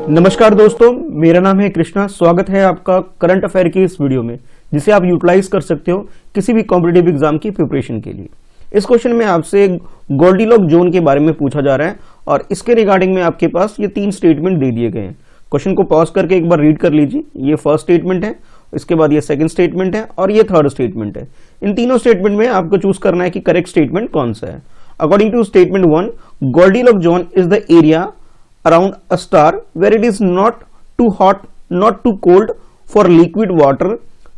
नमस्कार दोस्तों, मेरा नाम है कृष्णा। स्वागत है आपका करंट अफेयर की इस वीडियो में, जिसे आप यूटिलाइज कर सकते हो किसी भी कॉम्पिटिटिव एग्जाम की प्रिपरेशन के लिए। इस क्वेश्चन में आपसे गोल्डीलॉक जोन के बारे में पूछा जा रहा है और इसके रिगार्डिंग में आपके पास ये 3 स्टेटमेंट दे दिए गए हैं। क्वेश्चन को पॉज करके एक बार रीड कर लीजिए। ये फर्स्ट स्टेटमेंट है, इसके बाद ये सेकंड स्टेटमेंट है और ये थर्ड स्टेटमेंट है। इन तीनों स्टेटमेंट में आपको चूज करना है कि करेक्ट स्टेटमेंट कौन सा है। According to statement 1, Goldilock zone is the area around a star where it is not too hot, not too cold for liquid water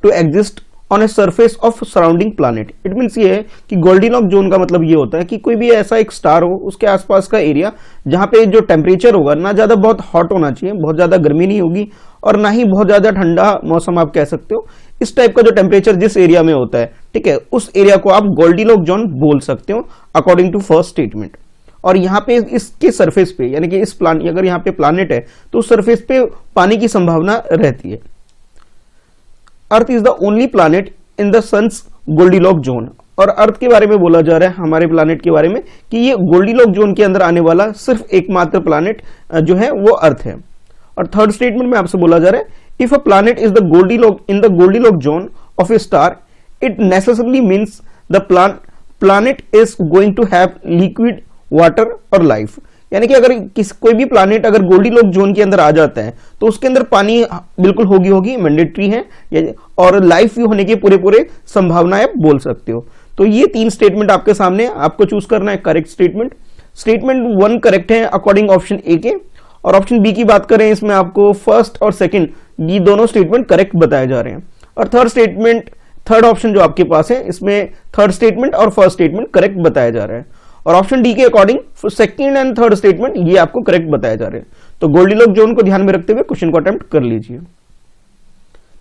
to exist on a surface of surrounding planet. It means ये है कि Goldilock zone का मतलब ये होता है कि कोई भी ऐसा एक स्टार हो, उसके आसपास का एरिया जहां पे जो टेम्परेचर होगा ना ज्यादा बहुत हॉट होना चाहिए, बहुत ज्यादा गर्मी नहीं होगी और ना ही बहुत ज्यादा ठंडा मौसम आप कह सकते हो। इस टाइप का जो टेम्परेचर जिस एरिया में होता है, ठीक है, उस एरिया को आप गोल्डीलॉक जोन बोल सकते हो अकॉर्डिंग टू फर्स्ट स्टेटमेंट। और यहाँ पे इसके सरफेस पे, यानी कि इस अगर यहाँ पे प्लानेट है तो उस सरफेस पे पानी की संभावना रहती है। Earth is the only planet in the sun's Goldilock zone. और अर्थ के बारे में बोला जा रहा है, हमारे प्लानेट के बारे में, कि ये गोल्डीलॉक जोन के अंदर आने वाला सिर्फ एकमात्र प्लानेट जो है वो अर्थ है। और थर्ड स्टेटमेंट में आपसे बोला जा रहा है, if a planet is the Goldilock zone of a star, it necessarily means the planet is going to have liquid water और लाइफ। यानी कि अगर कोई भी प्लानेट अगर गोल्डीलॉक जोन के अंदर आ जाता है तो उसके अंदर पानी बिल्कुल होगी, मैंडेटरी है, और लाइफ भी होने की पूरे संभावनाएं बोल सकते हो। तो ये 3 स्टेटमेंट आपके सामने, आपको चूज करना है करेक्ट स्टेटमेंट। स्टेटमेंट 1 करेक्ट है अकॉर्डिंग ऑप्शन ए के, और ऑप्शन बी की बात करें, इसमें आपको फर्स्ट और सेकेंड ये दोनों स्टेटमेंट करेक्ट बताए जा रहे हैं। और थर्ड ऑप्शन जो आपके पास है, इसमें थर्ड स्टेटमेंट और फर्स्ट स्टेटमेंट करेक्ट बताया जा रहा है। और ऑप्शन डी के according second and third statement ये आपको करेक्ट बताया जा रहे हैं। तो गोल्डीलॉक जोन को ध्यान में रखते हुए क्वेश्चन को अटेम्प्ट कर लीजिए।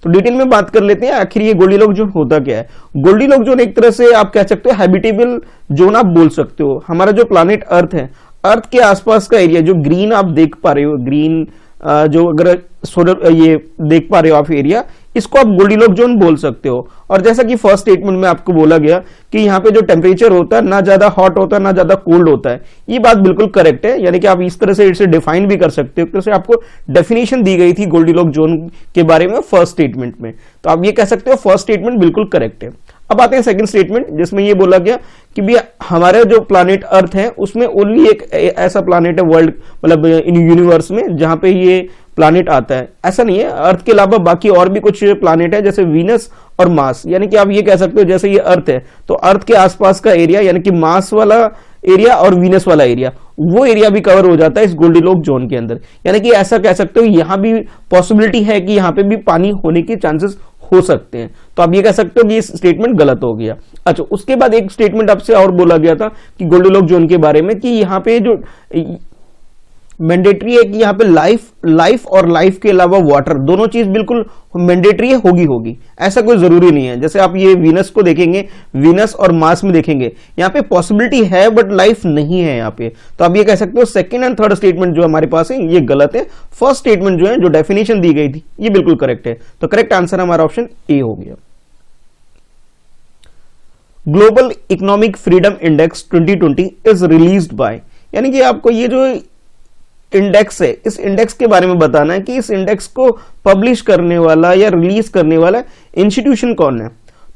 तो डिटेल में बात कर लेते हैं आखिर ये गोल्डीलॉक जोन होता क्या है। गोल्डीलॉक जोन एक तरह से आप कह सकते हो हैबिटेबल जोन आप बोल सकते हो। हमारा जो प्लानेट अर्थ है, अर्थ के आसपास का एरिया जो ग्रीन आप देख पा रहे हो, ग्रीन जो अगर सोलर ये देख पा रहे हो आप एरिया, इसको आप गोल्डीलॉक जोन बोल सकते हो। और जैसा कि फर्स्ट स्टेटमेंट में आपको बोला गया कि यहाँ पे जो टेम्परेचर होता है ना ज्यादा हॉट होता है ना ज्यादा कोल्ड होता है, ये बात बिल्कुल करेक्ट है। यानी कि आप इस तरह से इसे डिफाइन भी कर सकते हो, एक तरह से आपको डेफिनेशन दी गई थी गोल्डीलॉक जोन के बारे में फर्स्ट स्टेटमेंट में। तो आप ये कह सकते हो फर्स्ट स्टेटमेंट बिल्कुल करेक्ट है। अब आते हैं सेकंड स्टेटमेंट, जिसमें ये बोला गया कि भी हमारे जो प्लानेट अर्थ है उसमें ओनली एक ऐसा प्लानेट है वर्ल्ड, मतलब इन यूनिवर्स में, जहां पे ये प्लानेट आता है। ऐसा नहीं है, अर्थ के अलावा बाकी और भी कुछ प्लानेट है, जैसे वीनस और मार्स। यानी कि आप ये कह सकते हो जैसे ये अर्थ है तो अर्थ के आसपास का एरिया, यानी कि मार्स वाला एरिया और वीनस वाला एरिया, वो एरिया भी कवर हो जाता है इस गोल्डीलॉक जोन के अंदर। यानी कि ऐसा कह सकते हो यहां भी पॉसिबिलिटी है कि यहां पे भी पानी होने के चांसेस हो सकते हैं। तो आप ये कह सकते हो कि ये स्टेटमेंट गलत हो गया। अच्छा, उसके बाद एक स्टेटमेंट आपसे और बोला गया था कि गोल्डीलॉक जोन के बारे में, कि यहाँ पे जो मैंडेटरी है कि यहाँ पे लाइफ और लाइफ के अलावा वाटर, दोनों चीज बिल्कुल मैंडेटरी होगी। ऐसा कोई जरूरी नहीं है। जैसे आप ये वीनस को देखेंगे, वीनस और मार्स में देखेंगे, यहाँ पे पॉसिबिलिटी है बट लाइफ नहीं है यहाँ पे। तो आप ये कह सकते हो सेकंड एंड थर्ड स्टेटमेंट जो हमारे पास है ये गलत है। फर्स्ट स्टेटमेंट जो है, जो डेफिनेशन दी गई थी, ये बिल्कुल करेक्ट है। तो करेक्ट आंसर हमारा ऑप्शन ए हो गया। Global economic freedom index 2020 is released by, यानी कि आपको ये जो इंडेक्स है, इस इंडेक्स के बारे में बताना है कि इस इंडेक्स को पब्लिश करने वाला या रिलीज करने वाला इंस्टीट्यूशन कौन है।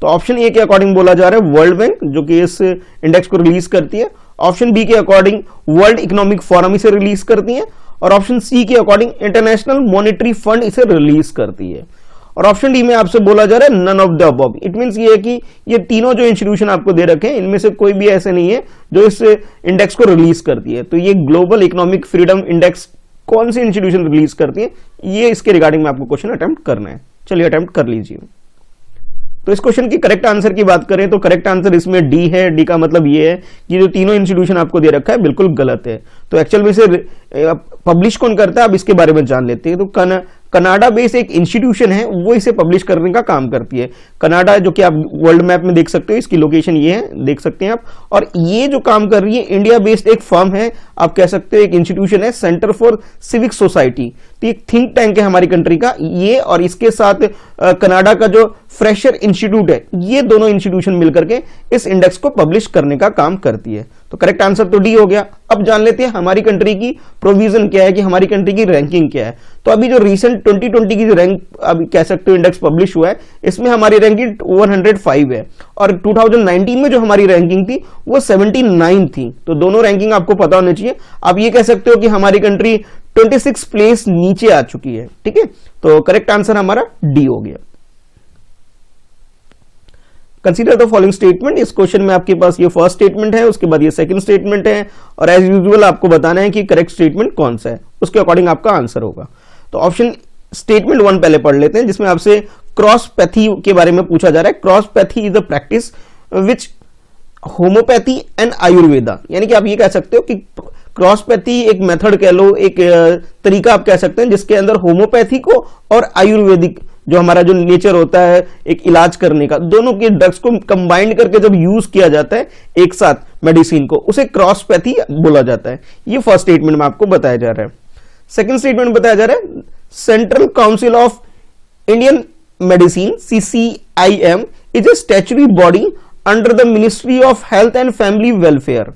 तो ऑप्शन ए के अकॉर्डिंग बोला जा रहा है वर्ल्ड बैंक, जो कि इस इंडेक्स को रिलीज करती है। ऑप्शन बी के अकॉर्डिंग वर्ल्ड इकोनॉमिक फोरम इसे रिलीज करती है। और ऑप्शन सी के अकॉर्डिंग इंटरनेशनल मॉनेटरी फंड इसे रिलीज करती है। और ऑप्शन डी में आपसे बोला जा रहा है none of the above. It means ये है कि ये तीनों जो इंस्टीट्यूशन आपको दे रखे हैं, इनमें से कोई भी ऐसे नहीं है जो इस इंडेक्स को रिलीज करती है। तो ये ग्लोबल इकोनॉमिक फ्रीडम इंडेक्स कौन सी इंस्टीट्यूशन रिलीज करती है, ये इसके रिगार्डिंग में आपको क्वेश्चन अटेम्प्ट करना है। चलिए अटेम्प्ट कर लीजिए। तो इस क्वेश्चन की करेक्ट आंसर की बात करें तो करेक्ट आंसर इसमें डी है। डी का मतलब ये है कि जो तीनों इंस्टीट्यूशन आपको दे रखा है बिल्कुल गलत है। तो एक्चुअल में इसे पब्लिश कौन करता है, अब इसके बारे में जान लेते हैं। तो कनाडा बेस्ड एक इंस्टीट्यूशन है, वो इसे पब्लिश करने का काम करती है। कनाडा, जो कि आप वर्ल्ड मैप में देख सकते हो, इसकी लोकेशन ये है, देख सकते हैं आप। और ये जो काम कर रही है इंडिया बेस्ड एक फर्म है, आप कह सकते हो एक इंस्टीट्यूशन है, सेंटर फॉर सिविक सोसाइटी। तो एक थिंक टैंक है हमारी कंट्री का ये, और इसके साथ कनाडा का जो फ्रेशर इंस्टीट्यूट है, ये दोनों इंस्टीट्यूशन मिलकर के इस इंडेक्स को पब्लिश करने का काम करती है। तो करेक्ट आंसर तो डी हो गया। अब जान लेते हैं हमारी कंट्री की प्रोविजन क्या है, कि हमारी कंट्री की रैंकिंग क्या है। तो अभी जो रिसेंट 2020 की जो रैंक अभी कह सकते हो इंडेक्स पब्लिश हुआ है, इसमें हमारी रैंकिंग 105 है और 2019 में जो हमारी रैंकिंग थी वो 79 थी। तो दोनों रैंकिंग आपको पता होनी चाहिए। आप ये कह सकते हो कि हमारी कंट्री 26 प्लेस नीचे आ चुकी है। ठीक है, तो करेक्ट आंसर हमारा डी हो गया। Consider the following statement. इस क्वेश्चन में आपके पास ये फर्स्ट स्टेटमेंट है, उसके बाद ये सेकंड स्टेटमेंट है और एज यूजुअल आपको बताना है कि करेक्ट स्टेटमेंट कौन सा है, उसके अकॉर्डिंग आपका आंसर होगा। तो ऑप्शन स्टेटमेंट 1 पहले पढ़ लेते हैं, जिसमें आपसे क्रॉस पैथी के बारे में पूछा जा रहा है। Cross pathy is the practice which homeopathy and Ayurveda, यानी कि आप ये कह सकते हो कि क्रॉसपैथी एक मेथड कह लो, एक तरीका आप कह सकते हैं जिसके अंदर होम्योपैथी को और आयुर्वेदिक जो हमारा जो नेचर होता है एक इलाज करने का, दोनों के ड्रग्स को कंबाइंड करके जब यूज किया जाता है एक साथ मेडिसिन को, उसे क्रॉसपैथी बोला जाता है। ये फर्स्ट स्टेटमेंट में आपको बताया जा रहा है। सेकंड स्टेटमेंट बताया जा रहा है, central council of Indian medicine CCIM is a statutory body under the Ministry of Health and Family Welfare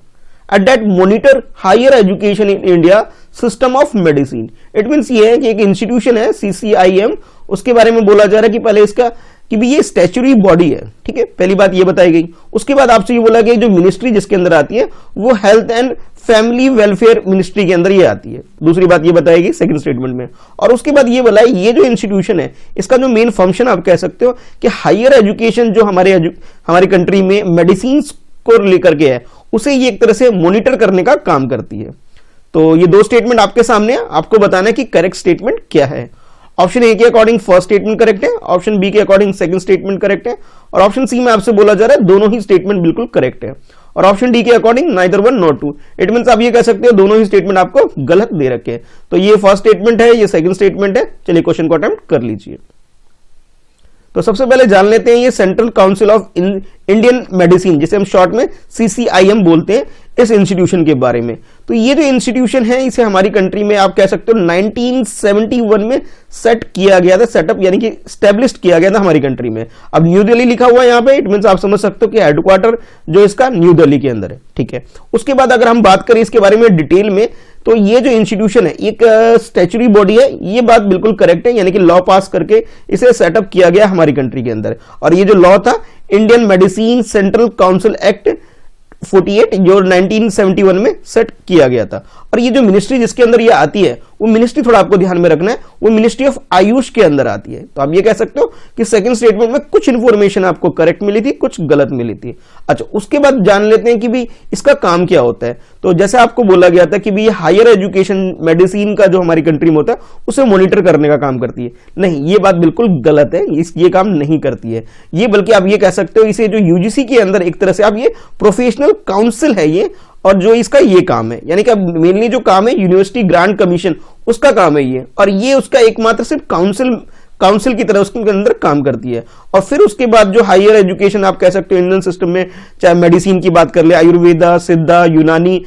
at that monitor higher education in India system of medicine। It means ये है कि एक institution है CCIM, उसके बारे में बोला जा रहा है कि पहले इसका कि भी ये स्टैच्यूटरी बॉडी है। ठीक है, पहली बात ये बताई गई। उसके बाद आपसे ये बोला गया जो मिनिस्ट्री जिसके अंदर आती है वो health and family welfare ministry के अंदर ये आती है। दूसरी बात ये बताएगी सेकंड स्टेटमेंट में। और उसके बाद ये बोला ये जो इंस्टीट्यूशन है इसका जो मेन फंक्शन आप कह सकते हो कि हायर एजुकेशन जो हमारी कंट्री में मेडिसिन को लेकर के है, उसे ये एक तरह से मॉनिटर करने का काम करती है। तो ये दो स्टेटमेंट आपके सामने है, आपको बताना है कि करेक्ट स्टेटमेंट क्या है। ऑप्शन ए के अकॉर्डिंग फर्स्ट स्टेटमेंट करेक्ट है, ऑप्शन बी के अकॉर्डिंग सेकंड स्टेटमेंट करेक्ट है और ऑप्शन सी में आपसे बोला जा रहा है दोनों ही स्टेटमेंट बिल्कुल करेक्ट है। और ऑप्शन डी के according neither one not two. It means आप ये कह सकते हो दोनों ही स्टेटमेंट आपको गलत दे रखे हैं। तो ये फर्स्ट स्टेटमेंट है, ये सेकंड स्टेटमेंट है। चलिए क्वेश्चन को अटेम्प्ट कर लीजिए। तो सबसे पहले जान लेते हैं ये central council of Indian medicine, जिसे हम शॉर्ट में CCIM बोलते हैं, इस इंस्टीट्यूशन के बारे में। तो ये जो इंस्टीट्यूशन है इसे हमारी कंट्री में आप कह सकते हो 1971 में सेट किया गया था, सेटअप यानी कि स्टैब्लिश्ड किया गया था हमारी कंट्री में। अब न्यू दिल्ली लिखा हुआ है यहाँ पे, इट मींस आप समझ सकते हो कि हेडक्वार्टर जो इसका न्यू दिल्ली के अंदर है। ठीक है, उसके बाद अगर हम बात करें इसके बारे में डिटेल में, तो ये जो इंस्टीट्यूशन है एक स्टैच्यूटरी बॉडी है, ये बात बिल्कुल करेक्ट है, यानी कि लॉ पास करके इसे सेटअप किया गया हमारी कंट्री के अंदर। और ये जो लॉ था Indian medicine central council act 48 जो 1971 में सेट किया गया था। और ये जो मिनिस्ट्री जिसके अंदर ये आती है वो मिनिस्ट्री थोड़ा आपको ध्यान में रखना है, वो मिनिस्ट्री ऑफ आयुष के अंदर आती है। तो आप ये कह सकते हो कि सेकंड स्टेटमेंट में कुछ इंफॉर्मेशन आपको करेक्ट मिली थी, कुछ गलत मिली थी। अच्छा, उसके बाद जान लेते हैं कि भी इसका काम क्या होता है। तो जैसे आपको बोला गया था कि भी हायर एजुकेशन मेडिसिन का जो हमारी कंट्री में होता है उसे मॉनिटर करने का काम करती है। नहीं, ये बात बिल्कुल गलत है, ये काम नहीं करती है ये, बल्कि आप ये कह सकते हो इसे जो UGC के अंदर एक तरह से आप ये प्रोफेशनल काउंसिल है ये, और जो इसका ये काम है, यानी कि मेनली जो काम है यूनिवर्सिटी ग्रांट कमीशन उसका काम है ये, और ये उसका एकमात्र सिर्फ काउंसिल की तरह उसके अंदर काम करती है। और फिर उसके बाद जो हायर एजुकेशन आप कह सकते हो इंडियन सिस्टम में, चाहे मेडिसिन की बात कर ले, आयुर्वेदा, सिद्धा, यूनानी,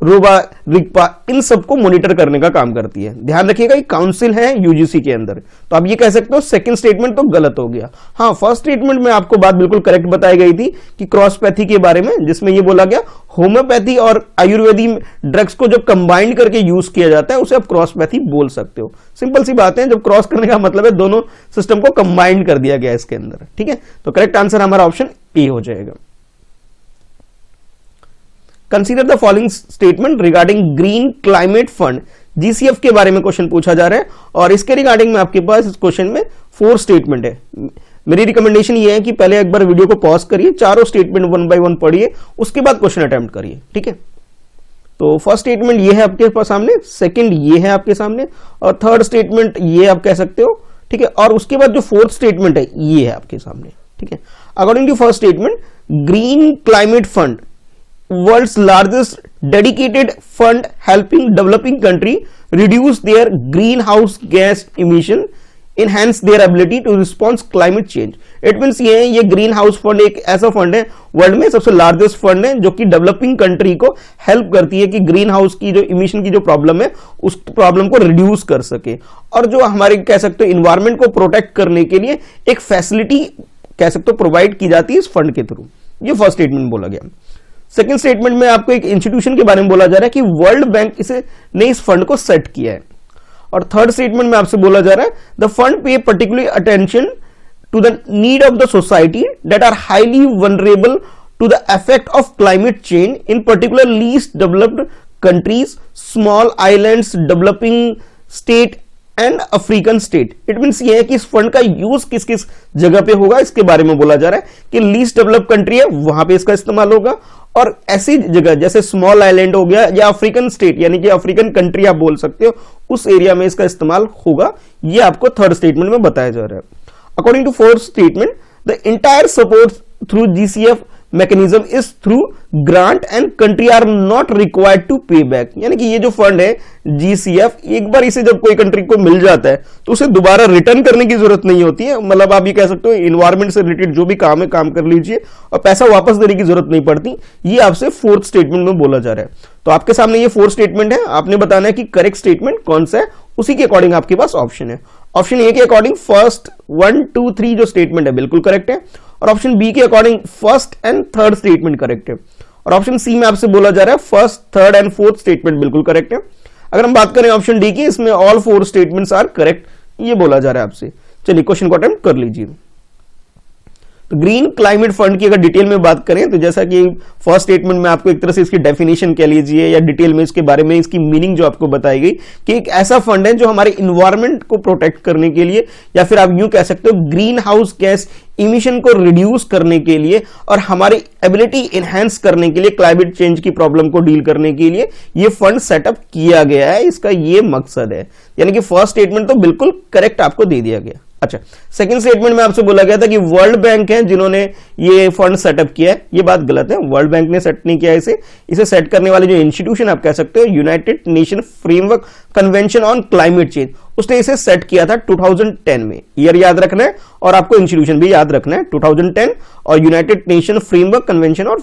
रोबा, रिगपा, इन सबको मॉनिटर करने का काम करती है। ध्यान रखिएगा ये काउंसिल है UGC के अंदर। तो आप ये कह सकते हो सेकंड स्टेटमेंट तो गलत हो गया। हाँ, फर्स्ट स्टेटमेंट में आपको बात बिल्कुल करेक्ट बताई गई थी कि क्रॉसपैथी के बारे में, जिसमें ये बोला गया होम्योपैथी और आयुर्वेदिक ड्रग्स को जब कंबाइंड करके यूज किया जाता है उसे आप क्रॉसपैथी बोल सकते हो। सिंपल सी बात है, जब क्रॉस करने का मतलब है दोनों सिस्टम को कंबाइंड कर दिया गया इसके अंदर। ठीक है, तो करेक्ट आंसर हमारा ऑप्शन ए हो जाएगा। Consider the following statement regarding green climate fund, GCF के बारे में क्वेश्चन पूछा जा रहा है और इसके रिगार्डिंग में आपके पास इस क्वेश्चन में 4 स्टेटमेंट है। मेरी रिकमेंडेशन ये है कि पहले एक बार वीडियो को पॉज करिए, चारों स्टेटमेंट 1 बाय 1 पढ़िए, उसके बाद क्वेश्चन अटेम्प्ट करिए। ठीक है, तो फर्स्ट स्टेटमेंट ये है आपके पास सामने, सेकंड ये है आपके सामने, और थर्ड स्टेटमेंट ये आप कह सकते हो। ठीक है, और उसके बाद जो फोर्थ स्टेटमेंट है ये है आपके सामने। ठीक है, according to first statement, green climate fund, world's largest dedicated fund helping developing country reduce their greenhouse gas emission enhance their ability to respond climate change. It means ये ग्रीन हाउस फंड एक ऐसा fund है, world में सबसे largest fund है जो कि developing country को हेल्प करती है कि ग्रीन हाउस की जो इमिशन की जो प्रॉब्लम है उस प्रॉब्लम को रिड्यूस कर सके, और जो हमारे कह सकते हो इन्वायरमेंट को प्रोटेक्ट करने के लिए एक फैसिलिटी कह सकते हो प्रोवाइड की जाती है इस फंड के थ्रू। ये फर्स्ट स्टेटमेंट बोला गया। सेकेंड स्टेटमेंट में आपको एक इंस्टीट्यूशन के बारे में बोला जा रहा है कि वर्ल्ड बैंक ने इस फंड को सेट किया है। और थर्ड स्टेटमेंट में आपसे बोला जा रहा है the fund pay particular attention to the need of the society that are highly vulnerable to the effect of climate change, in particular least developed countries, small islands, developing state and African state. It means ये है कि इस fund का use किस किस जगह पे होगा इसके बारे में बोला जा रहा है कि लीस्ट डेवलप कंट्री है वहां पे इसका इस्तेमाल होगा, और ऐसी जगह जैसे स्मॉल आइलैंड हो गया या अफ्रीकन स्टेट यानी कि अफ्रीकन कंट्री आप बोल सकते हो, उस एरिया में इसका इस्तेमाल होगा। ये आपको थर्ड स्टेटमेंट में बताया जा रहा है। According to fourth statement the entire support through GCF mechanism is through grant and country are not required to pay back. यानी कि ये जो फंड है जीसीएफ, एक बार इसे जब कोई कंट्री को मिल जाता है तो उसे दोबारा रिटर्न करने की जरूरत नहीं होती है। मतलब आप ये कह सकते हो इन्वायरमेंट से रिलेटेड जो भी काम है काम कर लीजिए और पैसा वापस देने की जरूरत नहीं पड़ती। ये आपसे फोर्थ स्टेटमेंट में बोला जा रहा है। तो आपके सामने ये फोर्थ स्टेटमेंट है, आपने बताना है कि करेक्ट स्टेटमेंट कौन सा है, उसी के अकॉर्डिंग आपके पास ऑप्शन है। ऑप्शन ए के अकॉर्डिंग फर्स्ट 1, 2, 3 जो स्टेटमेंट है बिल्कुल करेक्ट है, और ऑप्शन बी के according first and third statement correct है, और ऑप्शन सी में आपसे बोला जा रहा है first, third and fourth statement बिल्कुल करेक्ट है। अगर हम बात करें ऑप्शन डी की, इसमें ऑल 4 स्टेटमेंट्स आर करेक्ट, ये बोला जा रहा है आपसे। चलिए क्वेश्चन को अटेम्प्ट कर लीजिए। तो ग्रीन क्लाइमेट फंड की अगर डिटेल में बात करें तो जैसा कि फर्स्ट स्टेटमेंट में आपको एक तरह से इसकी डेफिनेशन कह लीजिए या डिटेल में इसके बारे में इसकी मीनिंग जो आपको बताई गई कि एक ऐसा फंड है जो हमारे इन्वायरमेंट को प्रोटेक्ट करने के लिए, या फिर आप यूं कह सकते हो ग्रीन हाउस गैस इमिशन को रिड्यूस करने के लिए और हमारी एबिलिटी एनहांस करने के लिए, क्लाइमेट चेंज की प्रॉब्लम को डील करने के लिए ये फंड सेटअप किया गया है। इसका ये मकसद है। यानी कि फर्स्ट स्टेटमेंट तो बिल्कुल करेक्ट आपको दे दिया गया। अच्छा, सेकंड स्टेटमेंट में आपसे बोला गया था कि वर्ल्ड बैंक है जिन्होंने ये फंड सेटअप किया है, ये बात गलत है। वर्ल्ड बैंक ने सेट नहीं किया इसे सेट करने वाले जो इंस्टीट्यूशन आप कह सकते हो United nation framework convention on climate change, उसने इसे सेट किया था 2010 में। ईयर याद रखना है और आपको इंस्टीट्यूशन भी याद रखना है, 2010 और United nation framework convention on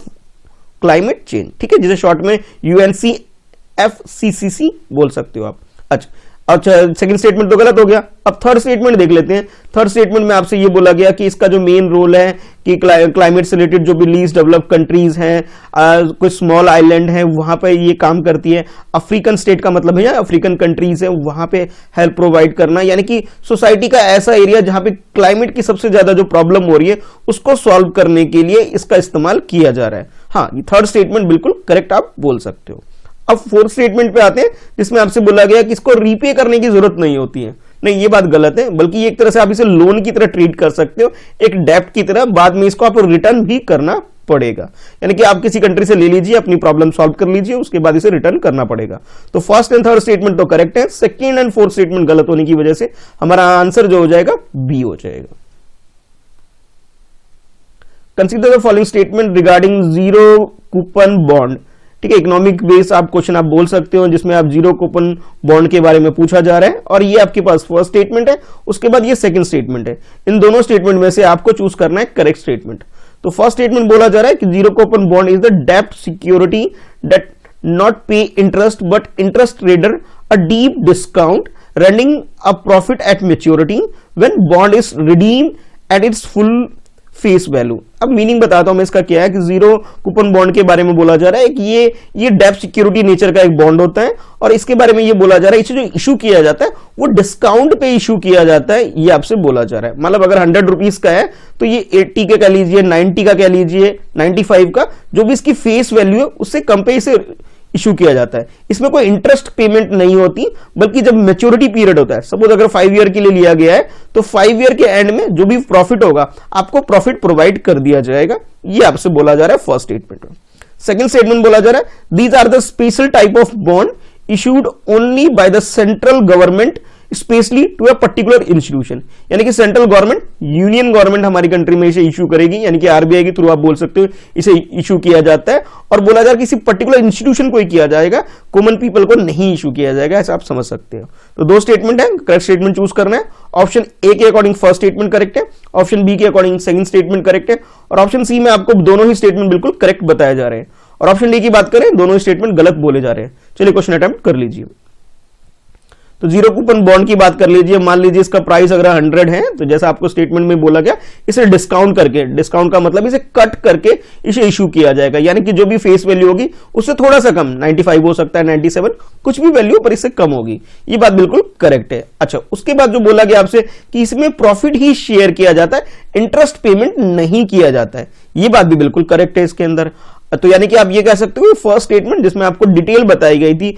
climate change, ठीक है, जिसे शॉर्ट में UNCFCCC बोल सकते हो आप। अच्छा, सेकंड स्टेटमेंट तो गलत हो गया। अब थर्ड स्टेटमेंट देख लेते हैं। थर्ड स्टेटमेंट में आपसे ये बोला गया कि इसका जो मेन रोल है कि क्लाइमेट से रिलेटेड जो भी लीस्ट डेवलप कंट्रीज हैं, कुछ स्मॉल आइलैंड हैं, वहां पे ये काम करती है। अफ्रीकन स्टेट का मतलब है अफ्रीकन कंट्रीज है, वहां पे हेल्प प्रोवाइड करना, यानी कि सोसाइटी का ऐसा एरिया जहां पे क्लाइमेट की सबसे ज्यादा जो प्रॉब्लम हो रही है उसको सॉल्व करने के लिए इसका इस्तेमाल किया जा रहा है। हाँ, ये थर्ड स्टेटमेंट बिल्कुल करेक्ट आप बोल सकते हो। अब फोर्थ स्टेटमेंट पे आते हैं जिसमें आपसे बोला गया कि इसको रीपे करने की जरूरत नहीं होती है। नहीं, ये बात गलत है, बल्कि एक तरह से आप इसे लोन की तरह ट्रीट कर सकते हो, एक डेब्ट की तरह। बाद में इसको आपको रिटर्न भी करना पड़ेगा। यानी कि आप किसी कंट्री से ले लीजिए, अपनी प्रॉब्लम सॉल्व कर लीजिए, उसके बाद इसे रिटर्न करना पड़ेगा। तो फर्स्ट एंड थर्ड स्टेटमेंट तो करेक्ट है, सेकेंड एंड फोर्थ स्टेटमेंट गलत होने की वजह से हमारा आंसर जो हो जाएगा बी हो जाएगा। Consider the following statement regarding zero coupon bond, ठीक है, इकोनॉमिक बेस आप क्वेश्चन आप बोल सकते हो जिसमें आप जीरो कूपन बॉन्ड के बारे में पूछा जा रहा है, और ये आपके पास फर्स्ट स्टेटमेंट है, उसके बाद ये सेकंड स्टेटमेंट है। इन दोनों स्टेटमेंट में से आपको चूज करना है करेक्ट स्टेटमेंट। तो फर्स्ट स्टेटमेंट बोला जा रहा है कि zero coupon bond is the डेब्ट सिक्योरिटी दैट नॉट पे interest but interest raider a deep discount rendering a profit at maturity when bond is redeemed at its full face value. अब meaning बताता हूं मैं इसका क्या है कि जीरो कूपन बॉन्ड के बारे में बोला जा रहा है कि ये डेब्ट सिक्योरिटी नेचर का एक बॉन्ड होता है, और इसके बारे में ये बोला जा रहा है इसे जो इशू किया जाता है वो डिस्काउंट पे इशू किया जाता है, ये आपसे बोला जा रहा है। मतलब अगर 100 रुपीज का है तो ये 80 का कह लीजिए, 90 का कह लीजिए, 95 का, जो भी इसकी फेस वैल्यू है उससे कम पे इसे इशू किया जाता है। इसमें कोई इंटरेस्ट पेमेंट नहीं होती, बल्कि जब मैच्योरिटी पीरियड होता है, सपोज अगर 5 ईयर के लिए लिया गया है तो 5 ईयर के एंड में जो भी प्रॉफिट होगा आपको प्रॉफिट प्रोवाइड कर दिया जाएगा। ये आपसे बोला जा रहा है फर्स्ट स्टेटमेंट में। सेकंड स्टेटमेंट बोला जा रहा है these are the special type of bond issued only by the central government specially to a particular institution, यानी कि सेंट्रल गवर्नमेंट, यूनियन गवर्नमेंट हमारी कंट्री में इसे इशू करेगी, यानी कि आरबीआई के थ्रू आप बोल सकते हो इसे इशू किया जाता है, और बोला जाए किसी पर्टिकुलर इंस्टीट्यूशन को ही किया जाएगा, कॉमन पीपल को नहीं इशू किया जाएगा, ऐसा आप समझ सकते हो। तो दो स्टेटमेंट है, करेक्ट स्टेटमेंट चूज करना है। ऑप्शन ए के अकॉर्डिंग फर्स्ट स्टेटमेंट करेक्ट है, ऑप्शन बी के अकॉर्डिंग सेकंड स्टेटमेंट करेक्ट है, और ऑप्शन सी में आपको दोनों ही स्टेटमेंट बिल्कुल करेक्ट बताए जा रहे हैं, और ऑप्शन डी की बात करें दोनों ही स्टेटमेंट गलत बोले जा रहे हैं। चलिए क्वेश्चन अटेम्प्ट कर लीजिए। तो जीरो कूपन बॉन्ड की बात कर लीजिए। मान लीजिए इसका प्राइस अगर 100 है, तो जैसा आपको स्टेटमेंट में बोला गया, इसे डिस्काउंट करके, डिस्काउंट का मतलब इसे कट करके इसे इशू किया जाएगा, यानी कि जो भी फेस वैल्यू होगी उससे थोड़ा सा कम, 95 हो सकता है, 97, कुछ भी वैल्यू पर इससे कम होगी। ये बात बिल्कुल करेक्ट है। अच्छा, उसके बाद जो बोला गया आपसे कि इसमें प्रॉफिट ही शेयर किया जाता है, इंटरेस्ट पेमेंट नहीं किया जाता है, ये बात भी बिल्कुल करेक्ट है इसके अंदर। तो यानी कि आप ये कह सकते हो फर्स्ट स्टेटमेंट जिसमें आपको डिटेल बताई गई थी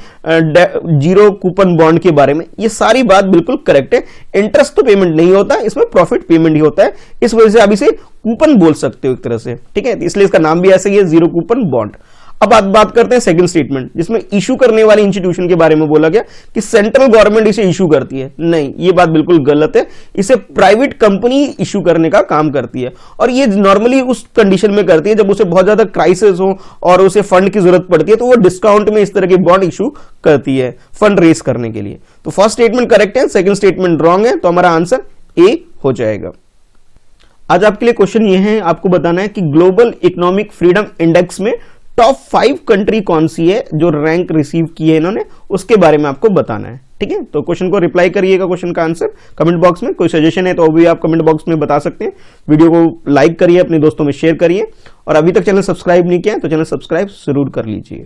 जीरो कूपन बॉन्ड के बारे में, ये सारी बात बिल्कुल करेक्ट है। इंटरेस्ट तो पेमेंट नहीं होता, इसमें प्रॉफिट पेमेंट ही होता है, इस वजह से आप इसे कूपन बोल सकते हो एक तरह से, ठीक है, इसलिए इसका नाम भी ऐसा ही है, जीरो कूपन बॉन्ड। अब बात करते हैं सेकंड स्टेटमेंट, जिसमें इशू करने वाली इंस्टीट्यूशन के बारे में बोला गया कि सेंट्रल गवर्नमेंट इसे इशू करती है। नहीं, ये बात बिल्कुल गलत है, इसे प्राइवेट कंपनी इशू करने का काम करती है, और ये नॉर्मली उस कंडीशन में करती है जब उसे बहुत ज्यादा क्राइसिस हो और उसे फंड की जरूरत पड़ती है, तो वो डिस्काउंट में इस तरह के बॉन्ड इशू करती है फंड रेस करने के लिए। तो फर्स्ट स्टेटमेंट करेक्ट है, सेकंड स्टेटमेंट रॉन्ग है, तो हमारा आंसर ए हो जाएगा। आज आपके लिए क्वेश्चन ये है, आपको बताना है कि ग्लोबल इकोनॉमिक फ्रीडम इंडेक्स में टॉप 5 कंट्री कौन सी है जो रैंक रिसीव की है इन्होंने, उसके बारे में आपको बताना है, ठीक है। तो क्वेश्चन को रिप्लाई करिएगा, क्वेश्चन का आंसर कमेंट बॉक्स में। कोई सजेशन है तो वो भी आप कमेंट बॉक्स में बता सकते हैं। वीडियो को लाइक करिए, अपने दोस्तों में शेयर करिए, और अभी तक चैनल सब्सक्राइब नहीं किया है तो चैनल सब्सक्राइब जरूर कर लीजिए।